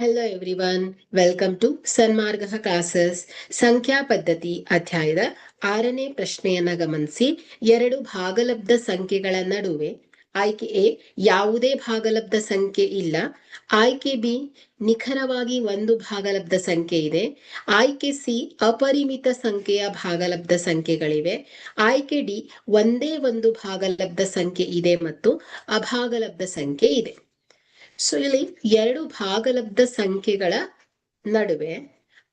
Hello everyone, welcome to Sanmarga classes. ಸಂಖ್ಯಾ ಪದ್ಧತಿ ಅಧ್ಯಾಯದ 6ನೇ ಪ್ರಶ್ನೆಯನ್ನ ಗಮನಿಸಿ. 2 ಭಾಗಲಬ್ಧ ಸಂಖ್ಯೆಗಳ ನಡುವೆ ಆಯ್ಕೆ ಎ ಯಾವುದೇ ಭಾಗಲಬ್ಧ ಸಂಖ್ಯೆ ಇಲ್ಲ, ಆಯ್ಕೆ ಬಿ ನಿಖರವಾಗಿ ಒಂದು ಭಾಗಲಬ್ಧ ಸಂಖ್ಯೆ ಇದೆ, ಆಯ್ಕೆ ಸಿ ಅಪರಿಮಿತ ಸಂಖ್ಯೆಯ ಭಾಗಲಬ್ಧ ಸಂಖ್ಯೆಗಳಿವೆ, ಆಯ್ಕೆ ಡಿ ಒಂದೇ ಒಂದು ಭಾಗಲಬ್ಧ ಸಂಖ್ಯೆ ಇದೆ ಮತ್ತು ಅಭಾಗಲಬ್ಧ ಸಂಖ್ಯೆ ಇದೆ. ಸೊ ಇಲ್ಲಿ 2 ಭಾಗಲಬ್ಧ ಸಂಖ್ಯೆಗಳ ನಡುವೆ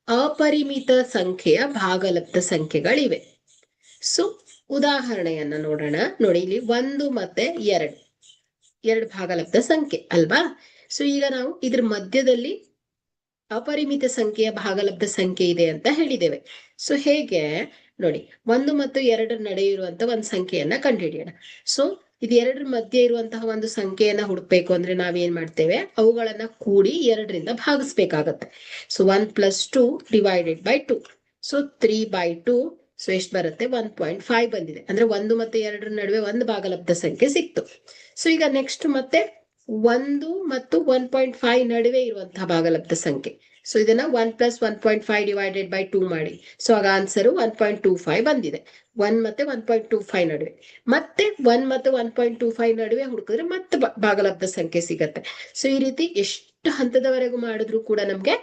ಅಪರಿಮಿತ ಸಂಖ್ಯೆಯ ಭಾಗಲಬ್ಧ ಸಂಖ್ಯೆಗಳಿವೆ. ಸೊ ಉದಾಹರಣೆಯನ್ನ ನೋಡೋಣ. ನೋಡಿ, ಇಲ್ಲಿ 1 ಮತ್ತೆ 2 ಭಾಗಲಬ್ಧ ಸಂಖ್ಯೆ ಅಲ್ವಾ. ಸೊ ಈಗ ನಾವು ಇದ್ರ ಮಧ್ಯದಲ್ಲಿ ಅಪರಿಮಿತ ಸಂಖ್ಯೆಯ ಭಾಗಲಬ್ಧ ಸಂಖ್ಯೆ ಇದೆ ಅಂತ ಹೇಳಿದ್ದೇವೆ. ಸೊ ಹೇಗೆ ನೋಡಿ, 1 ಮತ್ತು 2 ನಡುವೆ ಇರುವಂತ ಒಂದು ಸಂಖ್ಯೆಯನ್ನ ಕಂಡುಹಿಡಿಯೋಣ. ಸೊ ಇದು 2 ಮಧ್ಯೆ ಇರುವಂತಹ ಒಂದು ಸಂಖ್ಯೆಯನ್ನ ಹುಡುಕ್ಬೇಕು ಅಂದ್ರೆ ನಾವೇನ್ ಮಾಡ್ತೇವೆ, ಅವುಗಳನ್ನ ಕೂಡಿ 2ರಿಂದ ಭಾಗಿಸ್ಬೇಕಾಗತ್ತೆ. So 1 + 2 divided by 2. So 3/2. So ಎಷ್ಟು ಬರುತ್ತೆ, 1.5 ಬಂದಿದೆ. ಅಂದ್ರೆ 1 ಮತ್ತೆ 2 ನಡುವೆ ಒಂದು ಭಾಗಲಬ್ಧ ಸಂಖ್ಯೆ ಸಿಕ್ತು. ಸೊ ಈಗ ನೆಕ್ಸ್ಟ್ ಮತ್ತೆ 1 ಮತ್ತು 1.5 ನಡುವೆ ಇರುವಂತಹ ಭಾಗಲಬ್ಧ ಸಂಖ್ಯೆ. ಸೊ ಇದನ್ನ 1 + 1.5 ಡಿವೈಡೆಡ್ ಬೈ 2 ಮಾಡಿ. ಸೊ ಆಗ ಆನ್ಸರ್ 1.25 ಬಂದಿದೆ. 1 ಮತ್ತೆ 1.25 ನಡುವೆ ಮತ್ತೆ 1 ಮತ್ತು 1.25 ನಡುವೆ ಹುಡುಕಿದ್ರೆ ಮತ್ತೆ ಭಾಗಲಬ್ಧ ಸಂಖ್ಯೆ ಸಿಗತ್ತೆ. ಸೊ ಈ ರೀತಿ ಎಷ್ಟು ಹಂತದವರೆಗೂ ಮಾಡಿದ್ರು ಕೂಡ ನಮ್ಗೆ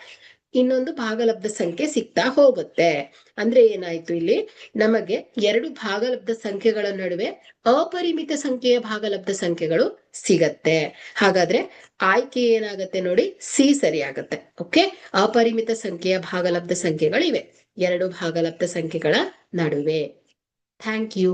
ಇನ್ನೊಂದು ಭಾಗಲಬ್ಧ ಸಂಖ್ಯೆ ಸಿಗ್ತಾ ಹೋಗುತ್ತೆ. ಅಂದ್ರೆ ಏನಾಯ್ತು, ಇಲ್ಲಿ ನಮಗೆ 2 ಭಾಗಲಬ್ಧ ಸಂಖ್ಯೆಗಳ ನಡುವೆ ಅಪರಿಮಿತ ಸಂಖ್ಯೆಯ ಭಾಗಲಬ್ಧ ಸಂಖ್ಯೆಗಳು ಸಿಗತ್ತೆ. ಹಾಗಾದ್ರೆ ಆಯ್ಕೆ ಏನಾಗತ್ತೆ ನೋಡಿ, ಸಿ ಸರಿ ಆಗತ್ತೆ. ಓಕೆ, ಅಪರಿಮಿತ ಸಂಖ್ಯೆಯ ಭಾಗಲಬ್ಧ ಸಂಖ್ಯೆಗಳಿವೆ 2 ಭಾಗಲಬ್ಧ ಸಂಖ್ಯೆಗಳ ನಡುವೆ. Thank you.